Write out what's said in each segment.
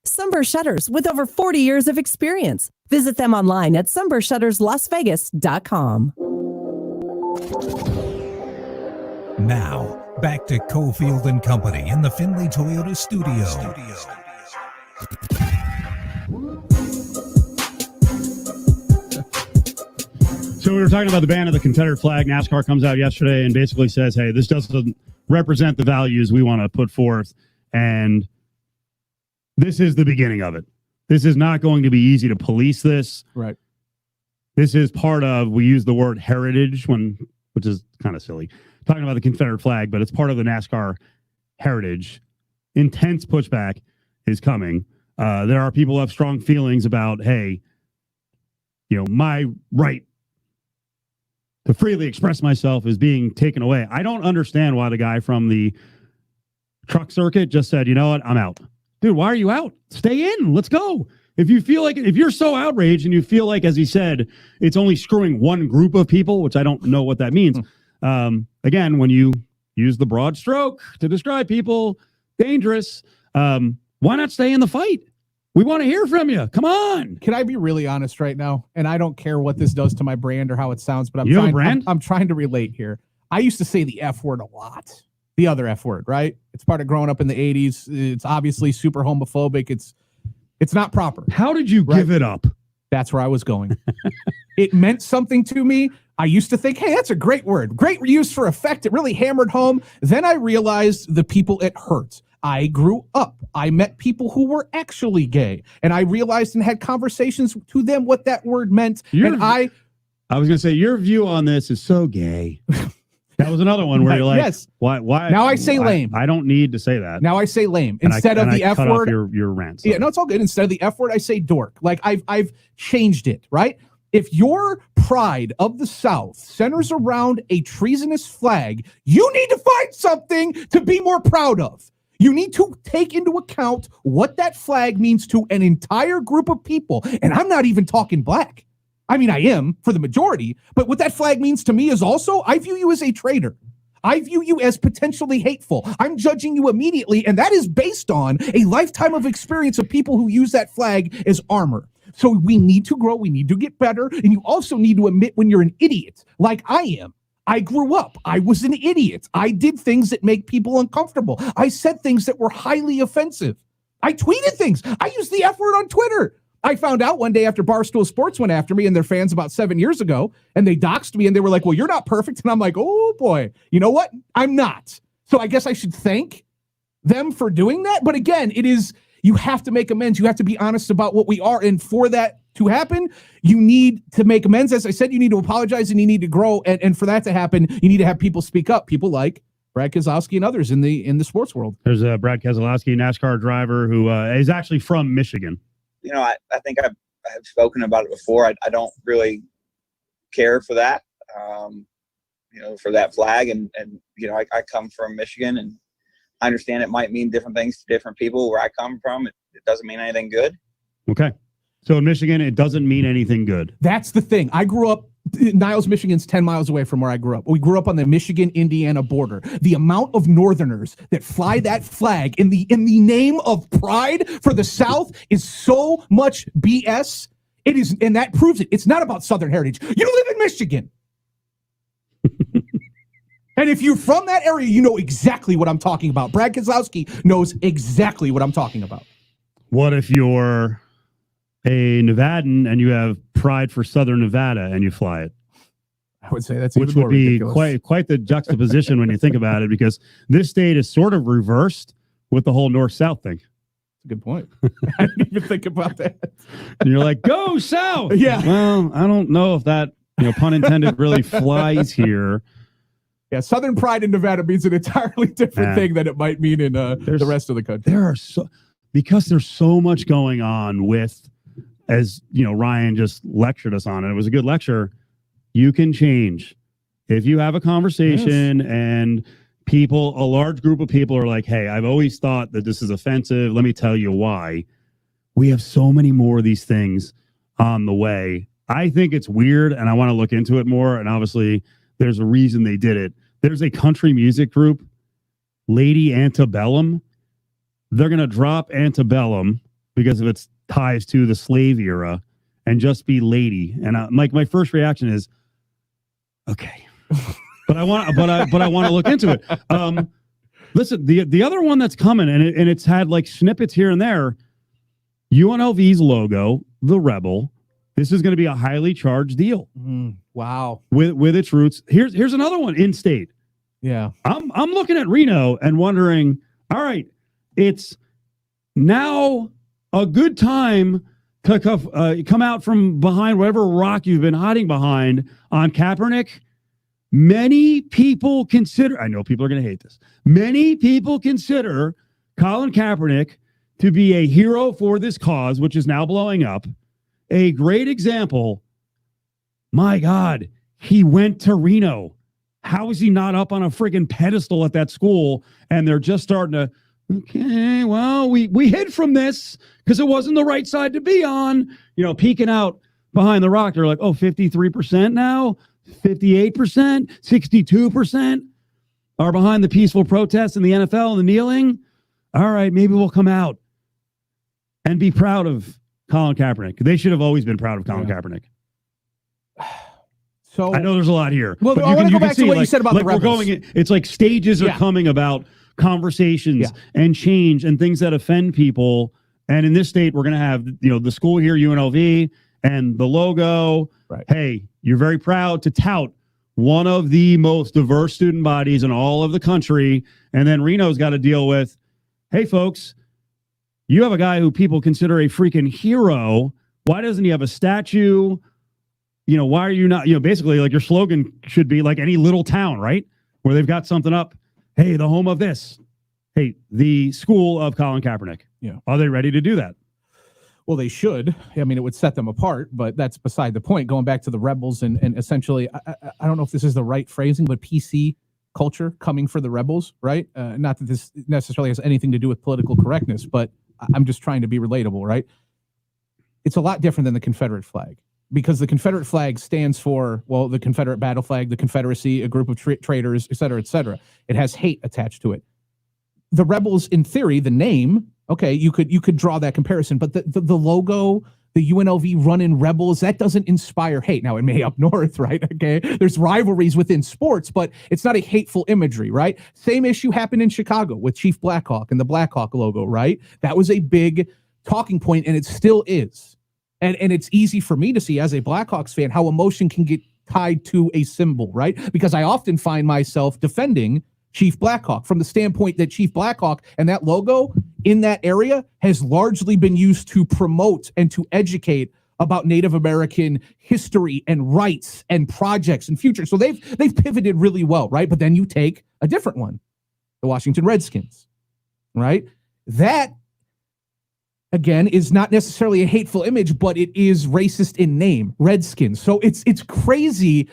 Sunburst Shutters, with over 40 years of experience. Visit them online at sunburstshutterslasvegas.com. Now, back to Cofield and Company in the Findlay Toyota studio. So we were talking about the ban of the Confederate flag. NASCAR comes out yesterday and basically says, hey, this doesn't represent the values we want to put forth. And this is the beginning of it. This is not going to be easy to police this. Right. This is part of, we use the word heritage, which is kind of silly, talking about the Confederate flag, but it's part of the NASCAR heritage. Intense pushback is coming. There are people who have strong feelings about, hey, my right to freely express myself is being taken away. I don't understand why the guy from the truck circuit just said, you know what, I'm out. Dude, why are you out? Stay in. Let's go. If you're so outraged and you feel like, as he said, it's only screwing one group of people, which I don't know what that means. Again, when you use the broad stroke to describe people, dangerous, why not stay in the fight? We want to hear from you. Come on. Can I be really honest right now? And I don't care what this does to my brand or how it sounds, but I'm trying to relate here. I used to say the F word a lot. The other F word, right? It's part of growing up in the 80s. It's obviously super homophobic. It's not proper. How did you give it up? That's where I was going. It meant something to me. I used to think, hey, that's a great word. Great use for effect. It really hammered home. Then I realized the people it hurts. I grew up. I met people who were actually gay. And I realized and had conversations to them what that word meant. I was going to say, your view on this is so gay. That was another one where you're like, yes. Why? Now I say lame. I don't need to say that. Now I say lame. Instead of the F word. Your rant. Yeah, no, it's all good. Instead of the F word, I say dork. Like I've changed it, right? If your pride of the South centers around a treasonous flag, you need to find something to be more proud of. You need to take into account what that flag means to an entire group of people. And I'm not even talking black. I mean, I am for the majority, but what that flag means to me is also, I view you as a traitor. I view you as potentially hateful. I'm judging you immediately, and that is based on a lifetime of experience of people who use that flag as armor. So we need to grow, we need to get better, and you also need to admit when you're an idiot, like I am. I grew up. I was an idiot. I did things that make people uncomfortable. I said things that were highly offensive. I tweeted things. I used the F word on Twitter. I found out one day after Barstool Sports went after me and their fans about 7 years ago, and they doxed me, and they were like, well, you're not perfect. And I'm like, oh, boy, you know what? I'm not. So I guess I should thank them for doing that. But again, you have to make amends. You have to be honest about what we are. And for that to happen, you need to make amends. As I said, you need to apologize and you need to grow. And for that to happen, you need to have people speak up. People like Brad Keselowski and others in the sports world. There's Brad Keselowski, NASCAR driver who is actually from Michigan. I think I've spoken about it before. I don't really care for that, for that flag. And I come from Michigan, and I understand it might mean different things to different people. Where I come from, it doesn't mean anything good. Okay. So in Michigan, it doesn't mean anything good. That's the thing. I grew up, Niles, Michigan's 10 miles away from where I grew up. We grew up on the Michigan-Indiana border. The amount of Northerners that fly that flag in the name of pride for the South is so much BS. It is, and that proves it. It's not about Southern heritage. You live in Michigan. And if you're from that area, you know exactly what I'm talking about. Brad Keselowski knows exactly what I'm talking about. What if you're a Nevadan and you have pride for Southern Nevada and you fly it? I would say that's which would be quite the juxtaposition when you think about it, because this state is sort of reversed with the whole North-South thing. Good point. I didn't even think about that. And you're like, go South. Yeah. Well, I don't know if that, pun intended, really flies here. Yeah, Southern pride in Nevada means an entirely different thing than it might mean in the rest of the country. Because there's so much going on with, as Ryan just lectured us on, and it was a good lecture. You can change if you have a conversation and a large group of people are like, hey, I've always thought that this is offensive. Let me tell you why. We have so many more of these things on the way. I think it's weird, and I want to look into it more. And obviously, there's a reason they did it. There's a country music group, Lady Antebellum. They're going to drop Antebellum because of its ties to the slave era and just be lady. And my first reaction is, okay, but I want to look into it. Listen, the other one that's coming, and it's had like snippets here and there. UNLV's logo, the Rebel. This is going to be a highly charged deal. Wow. With its roots. Here's another one in state. Yeah. I'm looking at Reno and wondering, all right, it's now a good time to come out from behind whatever rock you've been hiding behind on Kaepernick. Many people consider, I know people are going to hate this, many people consider Colin Kaepernick to be a hero for this cause, which is now blowing up. A great example. My God, he went to Reno. How is he not up on a friggin' pedestal at that school? And they're just starting to, okay, well, we hid from this because it wasn't the right side to be on. You know, peeking out behind the rock. They're like, oh, 53% now, 58%, 62% are behind the peaceful protests in the NFL and the kneeling. All right, maybe we'll come out and be proud of Colin Kaepernick. They should have always been proud of Colin Kaepernick. So I know there's a lot here. Well, I want to go back to what you said about the Rebels. It's like stages are coming about conversations and change and things that offend people. And in this state, we're going to have, the school here, UNLV, and the logo. Right. Hey, you're very proud to tout one of the most diverse student bodies in all of the country. And then Reno's got to deal with, hey, folks, you have a guy who people consider a freaking hero. Why doesn't he have a statue? Why are you not, basically like your slogan should be like any little town, right? Where they've got something up. Hey, the home of this. Hey, the school of Colin Kaepernick. Yeah. Are they ready to do that? Well, they should. I mean, it would set them apart, but that's beside the point. Going back to the Rebels and essentially, I don't know if this is the right phrasing, but PC culture coming for the Rebels, right? Not that this necessarily has anything to do with political correctness, but I'm just trying to be relatable, right? It's a lot different than the Confederate flag because the Confederate flag stands for, well, the Confederate battle flag, the Confederacy, a group of traitors, et cetera, et cetera. It has hate attached to it. The Rebels, in theory, the name, okay, you could draw that comparison, but the logo, the UNLV running Rebels, that doesn't inspire hate. Now, it may up north, right? Okay, there's rivalries within sports, but it's not a hateful imagery, right? Same issue happened in Chicago with Chief Blackhawk and the Blackhawk logo, right? That was a big talking point, and it still is. And it's easy for me to see as a Blackhawks fan how emotion can get tied to a symbol, right? Because I often find myself defending Chief Blackhawk from the standpoint that Chief Blackhawk and that logo in that area has largely been used to promote and to educate about Native American history and rights and projects and future. So they've pivoted really well, right? But then you take a different one, the Washington Redskins, right? That, again, is not necessarily a hateful image, but it is racist in name, Redskins. So it's crazy.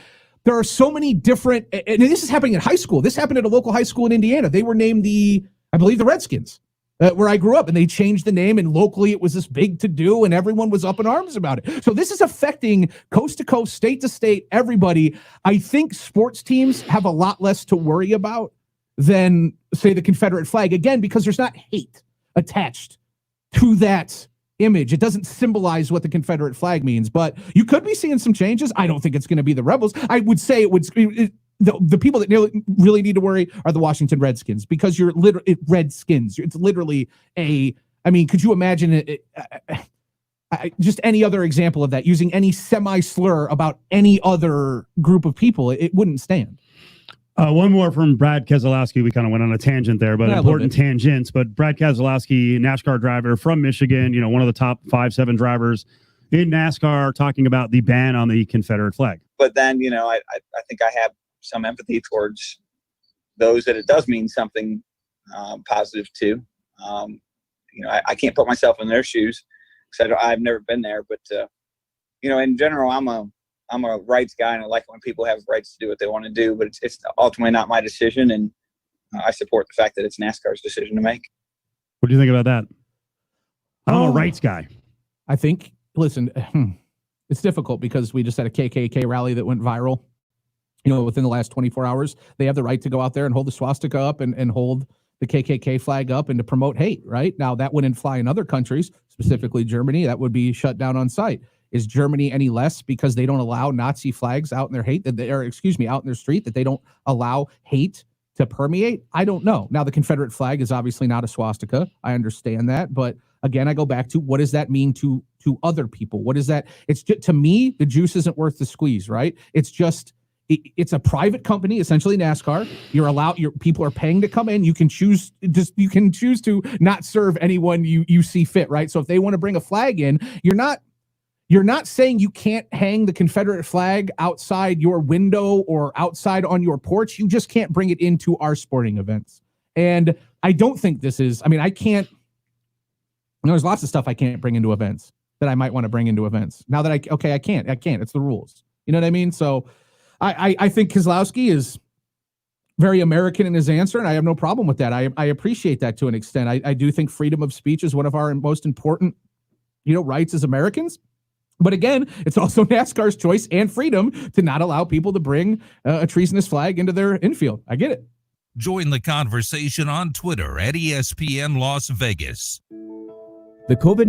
There are so many different, and this is happening in high school. This happened at a local high school in Indiana. They were named I believe the Redskins, where I grew up, and they changed the name, and locally it was this big to-do, and everyone was up in arms about it. So this is affecting coast to coast, state to state, everybody. I think sports teams have a lot less to worry about than, say, the Confederate flag, again, because there's not hate attached to that image. It doesn't symbolize what the Confederate flag means, but you could be seeing some changes. I don't think it's going to be the Rebels. I would say the people that really need to worry are the Washington Redskins, because you're literally Redskins. It's literally could you imagine just any other example of that, using any semi-slur about any other group of people? It wouldn't stand. One more from Brad Keselowski. We kind of went on a tangent there, but important tangents. But Brad Keselowski, NASCAR driver from Michigan, one of the top 5-7 drivers in NASCAR, talking about the ban on the Confederate flag. But then, I think I have some empathy towards those that it does mean something positive to. I can't put myself in their shoes because I've never been there. But, in general, I'm a rights guy, and I like when people have rights to do what they want to do, but it's ultimately not my decision, and I support the fact that it's NASCAR's decision to make. What do you think about that? I'm a rights guy. I think, listen, it's difficult because we just had a KKK rally that went viral, within the last 24 hours. They have the right to go out there and hold the swastika up and hold the KKK flag up and to promote hate, right? Now, that wouldn't fly in other countries, specifically Germany. That would be shut down on site. Is Germany any less because they don't allow Nazi flags out in their hate, out in their street, that they don't allow hate to permeate? I don't know. Now, the Confederate flag is obviously not a swastika. I understand that. But again, I go back to, what does that mean to other people? What is that? It's just, to me, the juice isn't worth the squeeze, right? It's just, it's a private company, essentially NASCAR. Your people are paying to come in. You can choose to not serve anyone you see fit, right? So if they want to bring a flag in, you're not saying you can't hang the Confederate flag outside your window or outside on your porch. You just can't bring it into our sporting events. And I don't think this is, I can't, there's lots of stuff I can't bring into events that I might want to bring into events. Now that I can't. It's the rules. You know what I mean? So I think Kozlowski is very American in his answer, and I have no problem with that. I appreciate that to an extent. I do think freedom of speech is one of our most important, rights as Americans. But again, it's also NASCAR's choice and freedom to not allow people to bring a treasonous flag into their infield. I get it. Join the conversation on Twitter at ESPN Las Vegas. The COVID